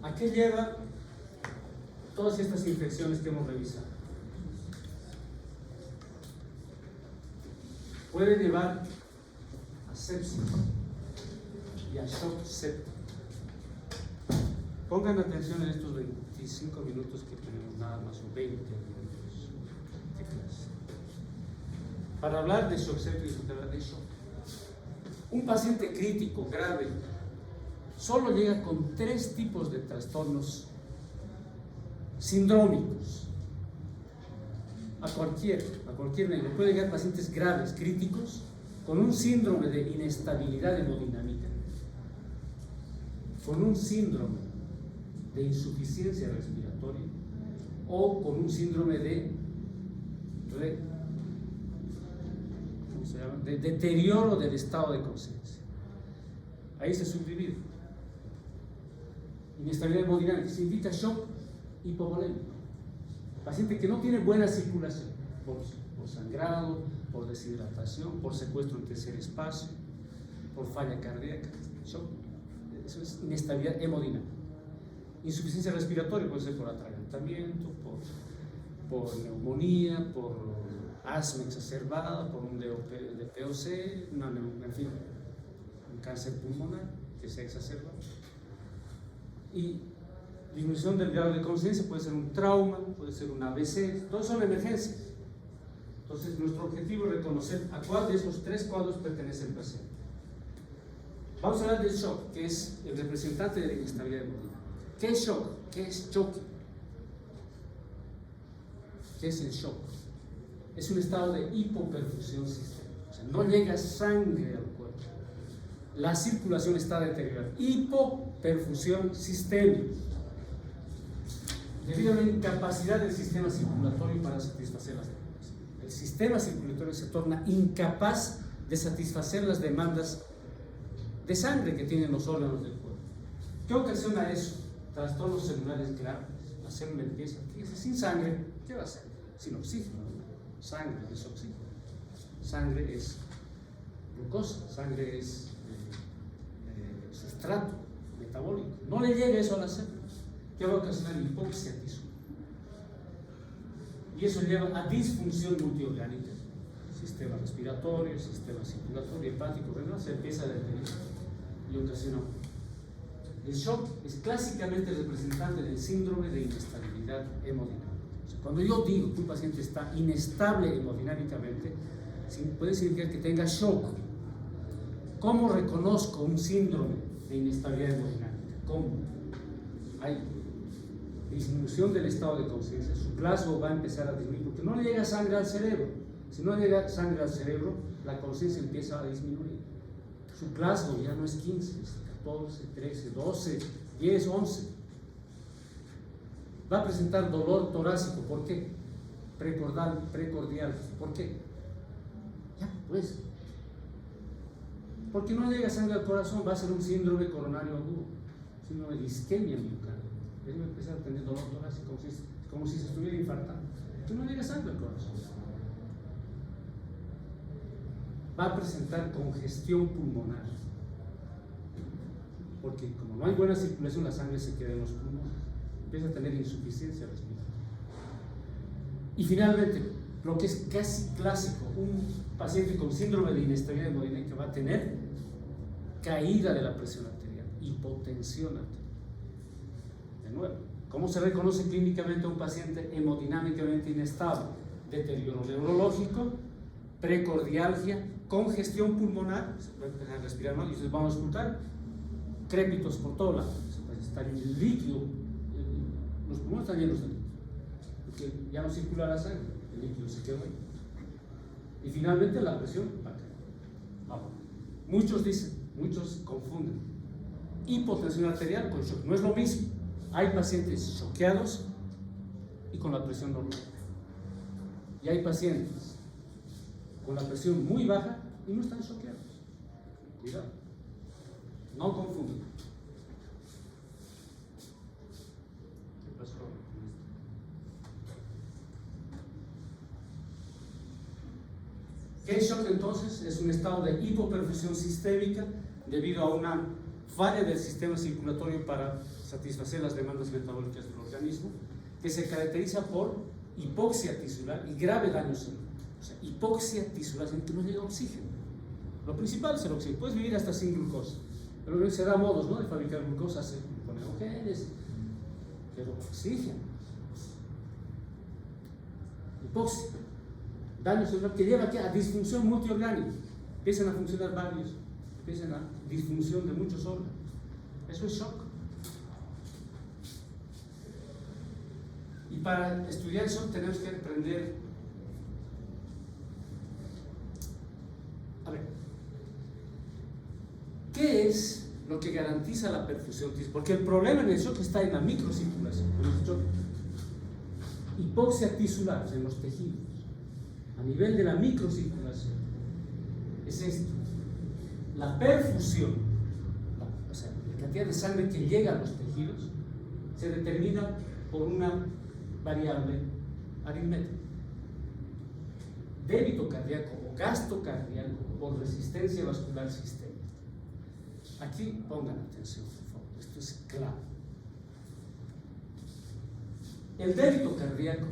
¿A qué lleva todas estas infecciones que hemos revisado? Puede llevar a sepsis y a shock séptico. Pongan atención en estos 25 minutos que tenemos, nada más, o 20 minutos de clase. Para hablar de shock séptico, para hablar de shock. Un paciente crítico, grave, solo llega con 3 tipos de trastornos sindrómicos. A cualquier nivel. Puede llegar pacientes graves, críticos, con un síndrome de inestabilidad hemodinámica, con un síndrome de insuficiencia respiratoria o con un síndrome de deterioro del estado de conciencia. Ahí se subdivide. Inestabilidad hemodinámica significa shock hipovolémico. Paciente que no tiene buena circulación por sangrado, por deshidratación, por secuestro en tercer espacio, por falla cardíaca, shock. Eso es inestabilidad hemodinámica. Insuficiencia respiratoria puede ser por atragantamiento, por neumonía, por asma exacerbada, por un DPOC, en fin, un cáncer pulmonar que se ha exacerbado. Y disminución del grado de conciencia puede ser un trauma, puede ser un ABC, todos son emergencias. Entonces, nuestro objetivo es reconocer a cuál de esos 3 cuadros pertenece el paciente. Vamos a hablar del shock, que es el representante de la inestabilidad hemodinámica. ¿Qué es shock? ¿Qué es choque? ¿Qué es el shock? Es un estado de hipoperfusión sistémica, o sea, no llega sangre al cuerpo. La circulación está deteriorada. Hipoperfusión sistémica, debido a la incapacidad del sistema circulatorio para satisfacer las demandas. El sistema circulatorio se torna incapaz de satisfacer las demandas de sangre que tienen los órganos del cuerpo. ¿Qué ocasiona eso? Trastornos celulares graves. La célula empieza, fíjese, sin sangre, ¿qué va a hacer? Sin oxígeno. Sangre es oxígeno. Sangre es glucosa. Sangre es sustrato metabólico. No le llega eso a la célula. ¿Qué va a ocasionar? Hipoxia tisular. Y eso lleva a disfunción multiorgánica. Sistema respiratorio, sistema circulatorio, hepático, renal, se empieza a deteriorar y ocasiona. El shock es clásicamente representante del síndrome de inestabilidad hemodinámica. O sea, cuando yo digo que un paciente está inestable hemodinámicamente, puede significar que tenga shock. ¿Cómo reconozco un síndrome de inestabilidad hemodinámica? ¿Cómo? Hay disminución del estado de conciencia, su plasma va a empezar a disminuir porque no le llega sangre al cerebro. Si no le llega sangre al cerebro, la conciencia empieza a disminuir. Su plasma ya no es 15, es 14, 13, 12, 10, 11. Va a presentar dolor torácico. ¿Por qué? Precordial. ¿Por qué? Ya, pues. Porque no llega sangre al corazón, va a ser un síndrome coronario agudo, síndrome de isquemia miocardial. Él va a empezar a tener dolor torácico, como si se estuviera infartando. Que no llega sangre al corazón. Va a presentar congestión pulmonar, porque como no hay buena circulación, la sangre se queda en los pulmones, empieza a tener insuficiencia respiratoria. Y finalmente, lo que es casi clásico, un paciente con síndrome de inestabilidad hemodinámica va a tener caída de la presión arterial, hipotensión arterial. De nuevo, ¿cómo se reconoce clínicamente a un paciente hemodinámicamente inestable? Deterioro neurológico, precordialgia, congestión pulmonar, se puede empezar a respirar mal y ustedes van a escuchar crépitos por todos lados, se puede estar en el líquido, los pulmones están llenos de líquido, porque ya no circula la sangre, el líquido se quedó ahí. Y finalmente la presión va a caer. Vamos. Muchos confunden hipotensión arterial con shock, no es lo mismo. Hay pacientes choqueados y con la presión normal, y hay pacientes con la presión muy baja y no están choqueados. Cuidado, no confundan. ¿Qué pasó con esto? ¿Qué es shock entonces? Es un estado de hipoperfusión sistémica debido a una falla del sistema circulatorio para satisfacer las demandas metabólicas del organismo, que se caracteriza por hipoxia tisular y grave daño celular. O sea, hipoxia tisular, que no llega oxígeno. Lo principal es el oxígeno. Puedes vivir hasta sin glucosa, pero se da modos, ¿no?, de fabricar glucosa, se pone genes, pero oxígeno. Hipoxia, daño celular que lleva a disfunción multiorgánica. Empiezan a funcionar varios, empiezan a disfunción de muchos órganos. Eso es shock. Y para estudiar eso tenemos que aprender. A ver, ¿qué es lo que garantiza la perfusión? Porque el problema en el shock está en la microcirculación. Hipoxia tisular en los tejidos, a nivel de la microcirculación, es esto: la perfusión, o sea, la cantidad de sangre que llega a los tejidos, se determina por una variable aritmética. Débito cardíaco o gasto cardíaco por resistencia vascular sistémica. Aquí pongan atención, por favor, esto es clave. El débito cardíaco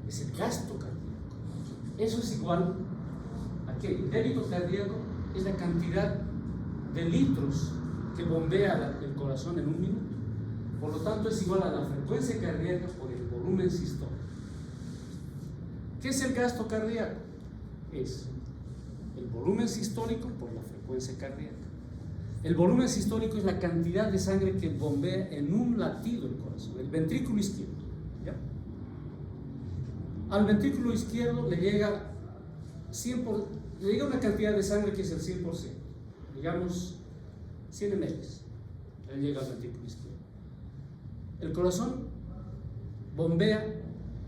es el gasto cardíaco. Eso es igual a ¿qué? El débito cardíaco es la cantidad de litros que bombea el corazón en un minuto. Por lo tanto, es igual a la frecuencia cardíaca por el volumen sistólico. ¿Qué es el gasto cardíaco? Es el volumen sistólico por la frecuencia cardíaca. El volumen sistólico es la cantidad de sangre que bombea en un latido el corazón, el ventrículo izquierdo. ¿Ya? Al ventrículo izquierdo le llega una cantidad de sangre que es el 100%, digamos 100 ml. Él llega al ventrículo izquierdo. El corazón bombea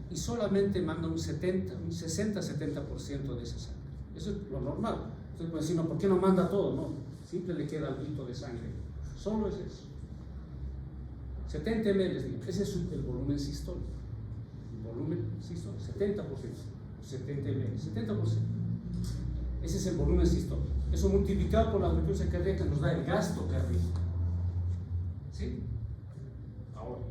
y solamente manda un 60-70% de esa sangre. Eso es lo normal. Entonces pueden decir, no, ¿por qué no manda todo? No, siempre le queda algo de sangre. Solo es eso. 70 ml, digamos. Ese es el volumen sistólico. El volumen sistólico, 70%. 70 ml, 70%. Ese es el volumen sistólico. Eso multiplicado por la frecuencia cardíaca nos da el gasto cardíaco. ¿Sí? Ahora,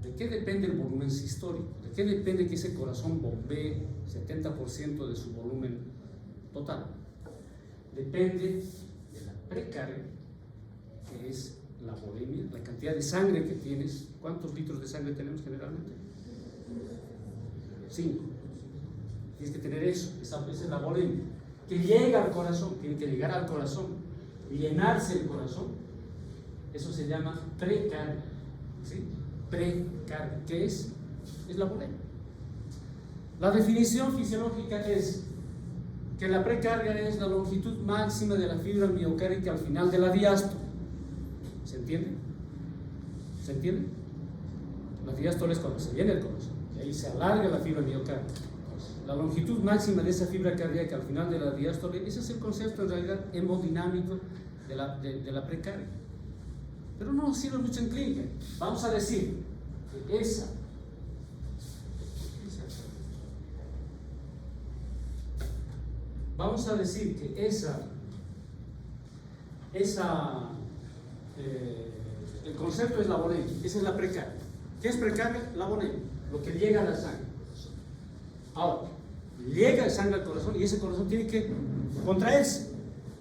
¿de qué depende el volumen sistólico? ¿De qué depende que ese corazón bombee 70% de su volumen total? Depende de la precarga, que es la volemia, la cantidad de sangre que tienes. ¿Cuántos litros de sangre tenemos generalmente? 5. Tienes que tener eso, esa es la volemia. Que llega al corazón, tiene que llegar al corazón, llenarse el corazón. Eso se llama precarga. ¿Sí? Precarga, ¿qué es? Es la volemia. La definición fisiológica es que la precarga es la longitud máxima de la fibra miocárdica al final de la diástole. ¿Se entiende? ¿Se entiende? La diástole es cuando se llena el corazón, y ahí se alarga la fibra miocárdica. La longitud máxima de esa fibra cardíaca al final de la diástole, ese es el concepto en realidad hemodinámico de la precarga. Pero no nos sirve mucho en clínica. Vamos a decir que esa el concepto es la volemia, esa es la precarga. ¿Qué es precarga? La volemia, lo que llega a la sangre. Ahora, llega sangre al corazón y ese corazón tiene que contraerse.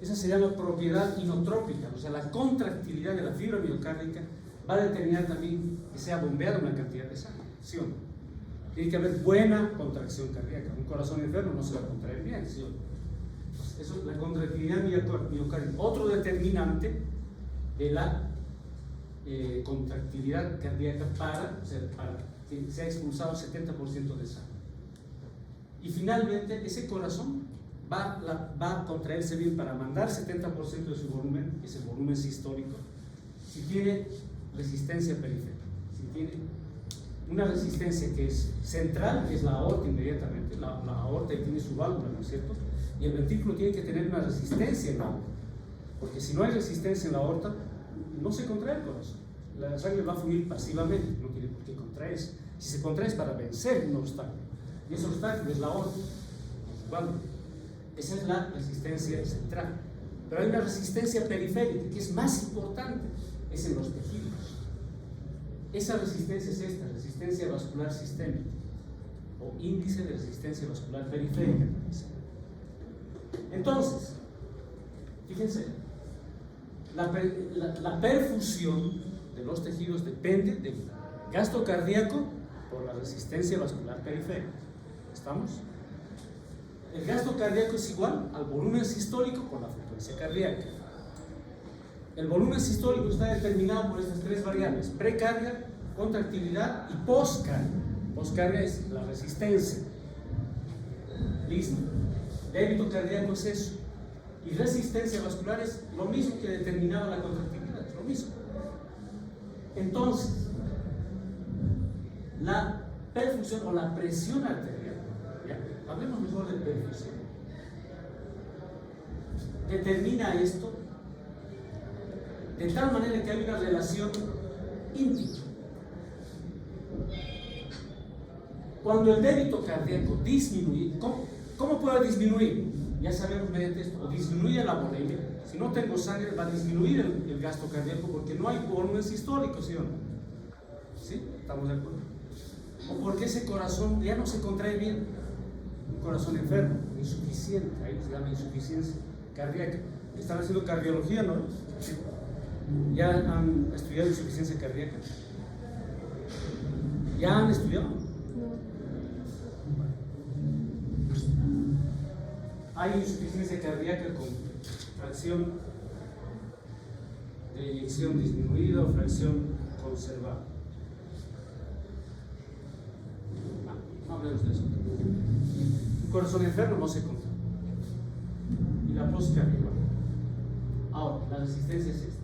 Esa se llama propiedad inotrópica, o sea, la contractilidad de la fibra miocárdica va a determinar también que sea bombeada una cantidad de sangre, ¿sí o no? Tiene que haber buena contracción cardíaca. Un corazón enfermo no se va a contraer bien, ¿sí o no? Eso es la contractilidad miocárdica. Otro determinante de la contractilidad cardíaca para que sea expulsado 70% de sangre. Y finalmente, ese corazón va a contraerse bien para mandar 70% de su volumen, que es el volumen sistólico, si tiene resistencia periférica. Si tiene una resistencia que es central, que es la aorta inmediatamente, la aorta tiene su válvula, ¿no es cierto? Y el ventrículo tiene que tener una resistencia en la aorta, porque si no hay resistencia en la aorta, no se contrae el corazón. La sangre va a fluir pasivamente, no tiene por qué contraerse. Si se contrae es para vencer un obstáculo, y ese obstáculo es la aorta. Bueno, esa es la resistencia central. Pero hay una resistencia periférica que es más importante. es en los tejidos. Esa resistencia es esta, resistencia vascular sistémica, o índice de resistencia vascular periférica. Entonces, fíjense, la perfusión de los tejidos depende del gasto cardíaco por la resistencia vascular periférica. ¿Estamos? El gasto cardíaco es igual al volumen sistólico por la frecuencia cardíaca. El volumen sistólico está determinado por estas tres variables: precarga, contractilidad y poscarga. Poscarga es la resistencia. Listo. Débito cardíaco es eso. Y resistencia vascular es lo mismo que determinaba la contractilidad, lo mismo. Entonces, la perfusión o la presión arterial, ¿ya? Hablemos mejor de perfusión, determina esto de tal manera que hay una relación íntima. Cuando el débito cardíaco disminuye, ¿cómo puede disminuir? Ya sabemos mediante esto, o disminuye la volemia. Si no tengo sangre, va a disminuir el gasto cardíaco porque no hay volumen sistólico, ¿sí o no? ¿Sí? ¿Estamos de acuerdo? O porque ese corazón ya no se contrae bien. Un corazón enfermo, insuficiente, ahí se llama insuficiencia cardíaca. Están haciendo cardiología, ¿no? ¿Ya han estudiado insuficiencia cardíaca? ¿Ya han estudiado? Hay insuficiencia cardíaca con fracción de eyección disminuida o fracción conservada. No hablemos de eso. Un corazón enfermo no se controla. Y la poscardia igual. Ahora, la resistencia es esta.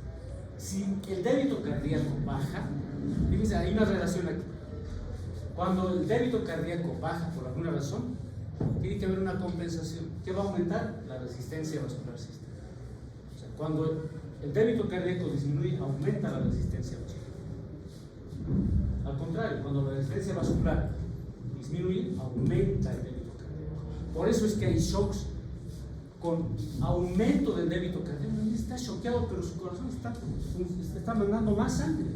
Si el débito cardíaco baja, fíjense, hay una relación aquí. Cuando el débito cardíaco baja por alguna razón, tiene que haber una compensación. ¿Qué va a aumentar? La resistencia vascular sistémica. O sea, cuando el débito cardíaco disminuye, aumenta la resistencia vascular. Al contrario, cuando la resistencia vascular disminuye, aumenta el débito cardíaco. Por eso es que hay shocks con aumento del débito cardíaco. Está choqueado, pero su corazón está mandando más sangre.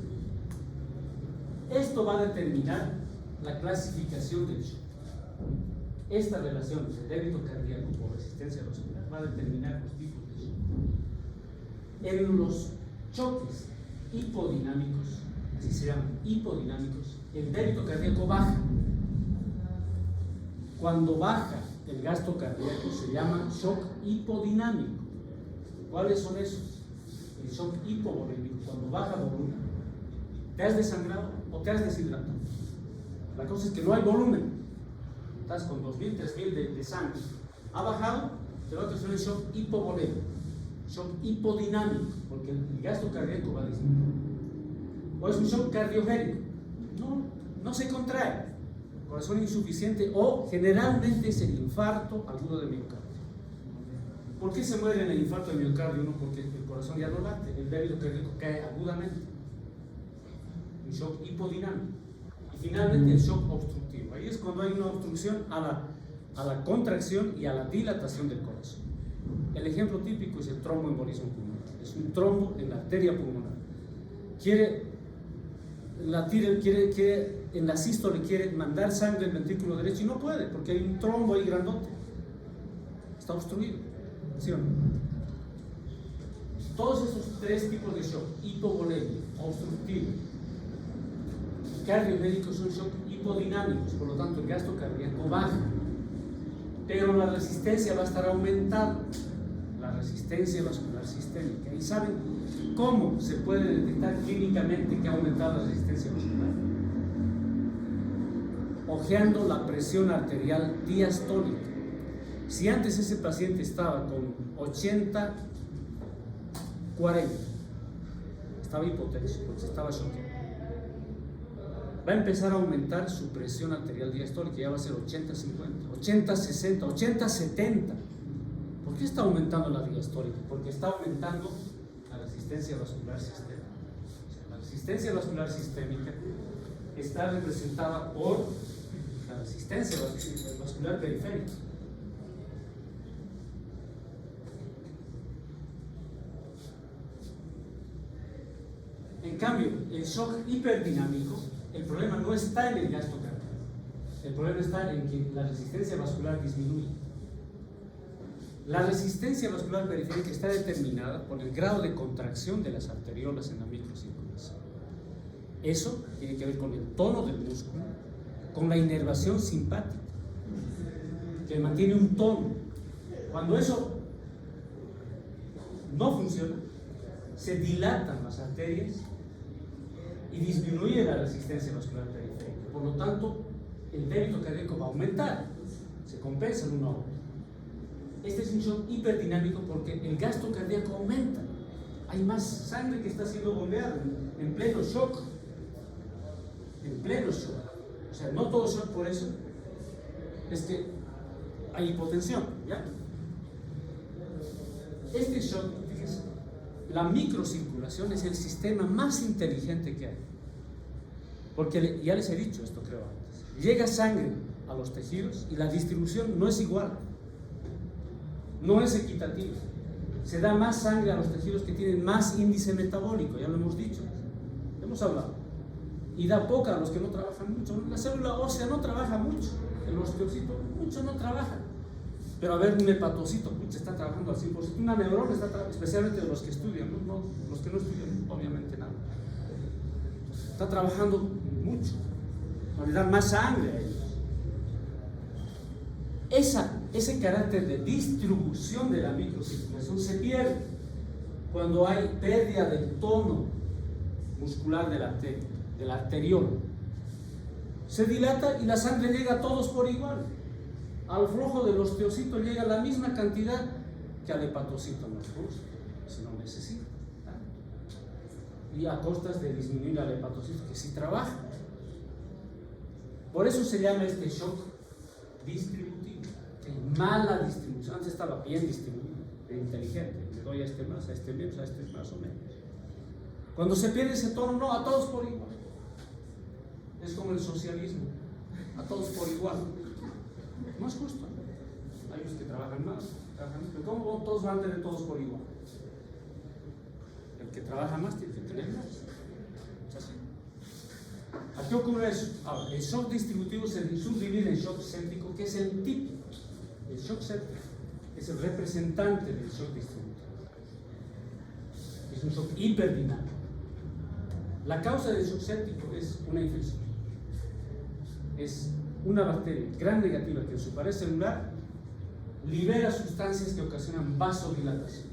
Esto va a determinar la clasificación del shock. Esta relación de débito cardíaco por resistencia vascular va a determinar los tipos de shock. En los choques hipodinámicos, así se llaman, hipodinámicos, el débito cardíaco baja. Cuando baja el gasto cardíaco se llama shock hipodinámico. ¿Cuáles son esos? El shock hipovolémico, cuando baja volumen. ¿Te has desangrado o te has deshidratado? La cosa es que no hay volumen. Estás con 2.000, 3.000 de sangre. Ha bajado, te va a hacer un shock hipovolémico, shock hipodinámico, porque el gasto cardíaco va a disminuir. O es un shock cardiogénico. No se contrae. Corazón insuficiente, o generalmente es el infarto agudo de miocardio. ¿Por qué se muere en el infarto de miocardio? Uno, porque el corazón ya no late, el débito cardíaco cae agudamente. Un shock hipodinámico. Y finalmente el shock obstructivo. Ahí es cuando hay una obstrucción a la contracción y a la dilatación del corazón. El ejemplo típico es el tromboembolismo pulmonar. Es un trombo en la arteria pulmonar. En la sístole quiere mandar sangre al ventrículo derecho y no puede porque hay un trombo ahí grandote. Está obstruido. ¿Sí o no? Todos esos tres tipos de shock, hipovolémico, obstructivo, cardiogénico, son shock hipodinámicos, por lo tanto el gasto cardíaco baja, pero la resistencia va a estar aumentando, la resistencia vascular sistémica. ¿Y saben cómo se puede detectar clínicamente que ha aumentado la resistencia vascular? Ojeando la presión arterial diastólica. Si antes ese paciente estaba con 80-40, estaba hipotenso, porque estaba choqueado, va a empezar a aumentar su presión arterial diastólica, ya va a ser 80-50, 80-60, 80-70. ¿Por qué está aumentando la diastólica? Porque está aumentando la resistencia vascular sistémica. O sea, la resistencia vascular sistémica está representada por la resistencia vascular periférica. el shock hiperdinámico, el problema no está en el gasto cardíaco, el problema está en que la resistencia vascular disminuye. La resistencia vascular periférica está determinada por el grado de contracción de las arteriolas en la microcirculación. Eso tiene que ver con el tono del músculo, con la inervación simpática, que mantiene un tono. Cuando eso no funciona, se dilatan las arterias y disminuye la resistencia vascular periférica. Por lo tanto, el débito cardíaco va a aumentar, se compensa en una hora. Este es un shock hiperdinámico porque el gasto cardíaco aumenta. Hay más sangre que está siendo bombeada en pleno shock. En pleno shock. O sea, no todo shock por eso. Es que hay hipotensión, ¿ya? Este shock, fíjense, la microcirculación es el sistema más inteligente que hay. Porque ya les he dicho esto, creo antes. Llega sangre a los tejidos y la distribución no es igual. No es equitativa. Se da más sangre a los tejidos que tienen más índice metabólico, ya lo hemos dicho, hemos hablado. Y da poca a los que no trabajan mucho. La célula ósea no trabaja mucho, el osteocito mucho no trabaja. Pero a ver, un hepatocito está trabajando al 100%, una neurona está trabajando, especialmente de los que estudian, ¿no? Los que no estudian, obviamente nada. Está trabajando mucho, le dan más sangre a ellos. Ese carácter de distribución de la microcirculación se pierde cuando hay pérdida del tono muscular de la arteriola. Se dilata y la sangre llega a todos por igual. Al flujo del osteocito llega la misma cantidad que al hepatocito nervioso, si no necesita. Y a costas de disminuir al hepatocito que sí trabaja. Por eso se llama este shock distributivo. Mala distribución. Antes estaba bien distribuido, inteligente. Le doy a este más, a este menos, a este más o menos. Cuando se pierde ese tono, no, a todos por igual. Es como el socialismo, a todos por igual. No es justo. Hay los que trabajan más, pero ¿cómo todos van a tener todos por igual? El que trabaja más tiene que tener más. Es así. ¿A qué ocurre eso? Ahora, el shock distributivo se subdivide en shock céntrico, que es el típico. El shock céntrico es el representante del shock distributivo. Es un shock hiperdinámico. La causa del shock céntrico es una infección. Es una bacteria gram negativa que en su pared celular libera sustancias que ocasionan vasodilatación.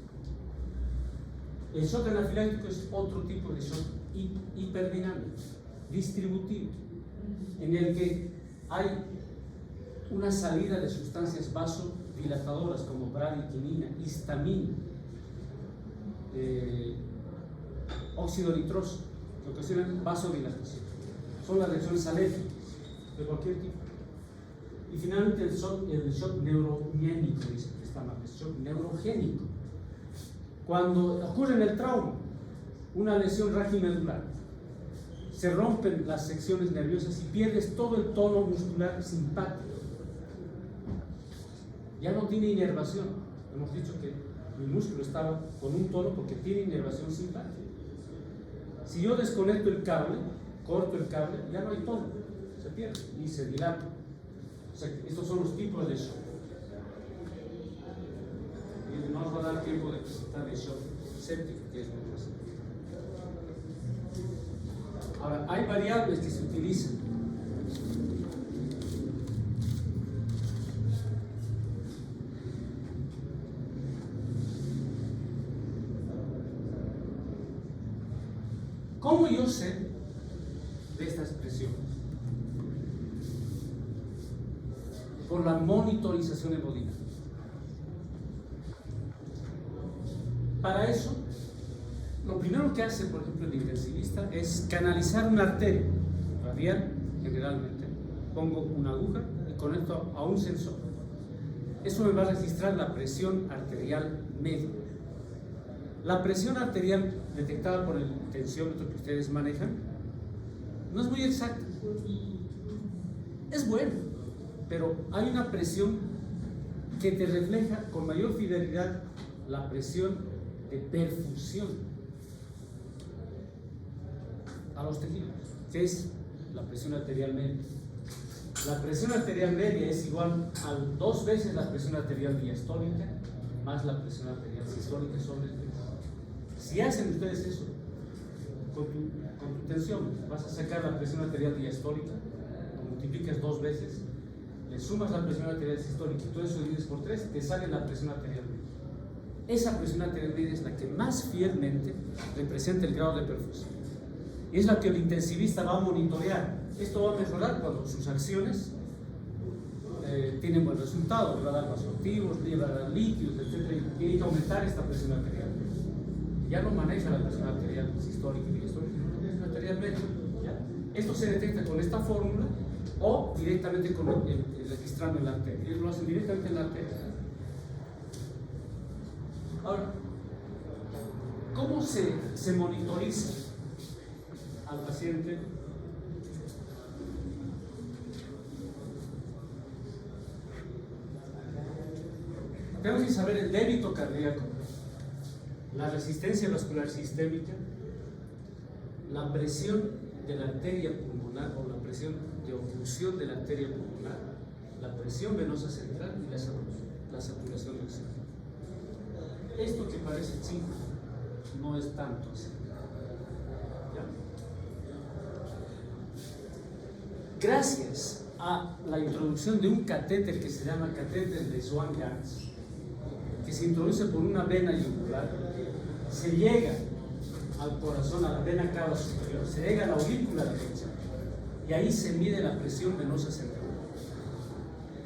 El shock anafiláctico es otro tipo de shock hiperdinámico, distributivo, en el que hay una salida de sustancias vasodilatadoras como bradiquinina, histamina, óxido nitroso, que ocasionan vasodilatación. Son las reacciones alérgicas de cualquier tipo. Y finalmente el shock neurogénico, dice que está mal, el shock neurogénico. Cuando ocurre en el trauma, una lesión raquimedular, se rompen las secciones nerviosas y pierdes todo el tono muscular simpático. Ya no tiene inervación. Hemos dicho que el músculo estaba con un tono porque tiene inervación simpática. Si yo desconecto el cable, corto el cable, ya no hay tono, se pierde y se dilata. O sea, estos son los tipos de shock. Y no nos va a dar tiempo de presentar el shock séptico, que es muy fácil. Ahora, hay variables que se utilizan. ¿Cómo yo sé de esta expresión? Por la monitorización hemodinámica. Para eso, lo primero que hace, por ejemplo, el intensivista es canalizar una arteria radial, generalmente. Pongo una aguja y conecto a un sensor. Eso me va a registrar la presión arterial media. La presión arterial detectada por el tensiómetro que ustedes manejan no es muy exacta. Es bueno, pero hay una presión que te refleja con mayor fidelidad la presión de perfusión. a los tejidos, que es la presión arterial media. La presión arterial media es igual a 2 veces la presión arterial diastólica más la presión arterial sistólica sobre el pecho. Si hacen ustedes eso con tu tensión, vas a sacar la presión arterial diastólica, lo multiplicas 2 veces, le sumas la presión arterial sistólica y todo eso divides por 3, te sale la presión arterial media. Esa presión arterial media es la que más fielmente representa el grado de perfusión. Y es la que el intensivista va a monitorear. Esto va a mejorar cuando sus acciones tienen buen resultado, le va a dar vasoactivos, le va a dar líquidos, etc. Y tiene que aumentar esta presión arterial. Ya no maneja la presión arterial sistólica y diastólica, sino la presión arterial media. ¿Ya? Esto se detecta con esta fórmula o directamente con el registrando en la arteria. Ellos lo hacen directamente en la arteria. Ahora, ¿cómo se monitoriza al paciente? Tenemos que saber el débito cardíaco, la resistencia vascular sistémica, la presión de la arteria pulmonar o la presión de oclusión de la arteria pulmonar, la presión venosa central y la saturación de oxígeno. Esto que parece chico no es tanto así. ¿Ya? Gracias a la introducción de un catéter que se llama catéter de Swan-Ganz, que se introduce por una vena yugular, se llega al corazón, a la vena cava superior, se llega a la aurícula derecha y ahí se mide la presión venosa central.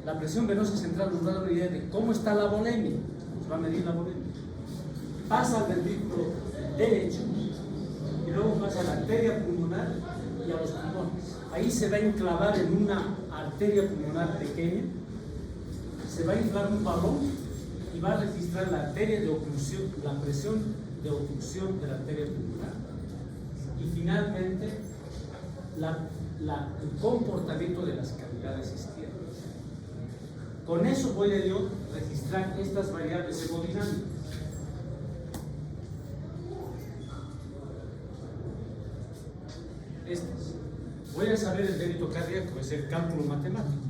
La presión venosa central nos va a dar una idea de cómo está la volemia, nos va a medir la volemia. Pasa al ventrículo derecho y luego pasa a la arteria pulmonar y a los pulmones. Ahí se va a enclavar en una arteria pulmonar pequeña, se va a inflar un balón y va a registrar la arteria de oclusión, la presión de oclusión de la arteria pulmonar y finalmente el comportamiento de las cavidades izquierdas. Con eso voy a yo registrar estas variables hemodinámicas. Estas. Voy a saber el débito cardíaco, es el cálculo matemático,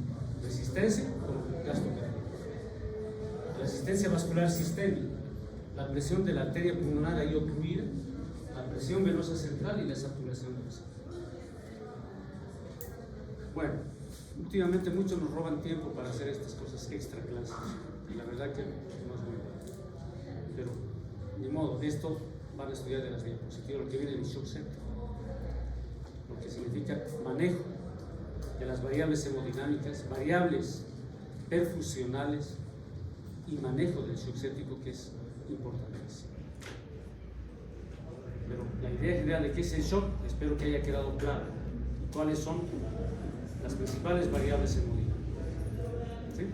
resistencia con gasto cardíaco. Resistencia vascular sistémica, la presión de la arteria pulmonar ahí ocluida, la presión venosa central y la saturación de oxígeno. Bueno, últimamente muchos nos roban tiempo para hacer estas cosas extra clases y la verdad que no es muy bueno. Pero, ni modo, esto van a estudiar de las diapositivas, lo que viene en el shock center, lo que significa manejo de las variables hemodinámicas, variables perfusionales y manejo del shock séptico, que es importantísimo. Pero la idea general de qué es el shock, espero que haya quedado claro. ¿Cuáles son las principales variables hemodinámicas? ¿Sí?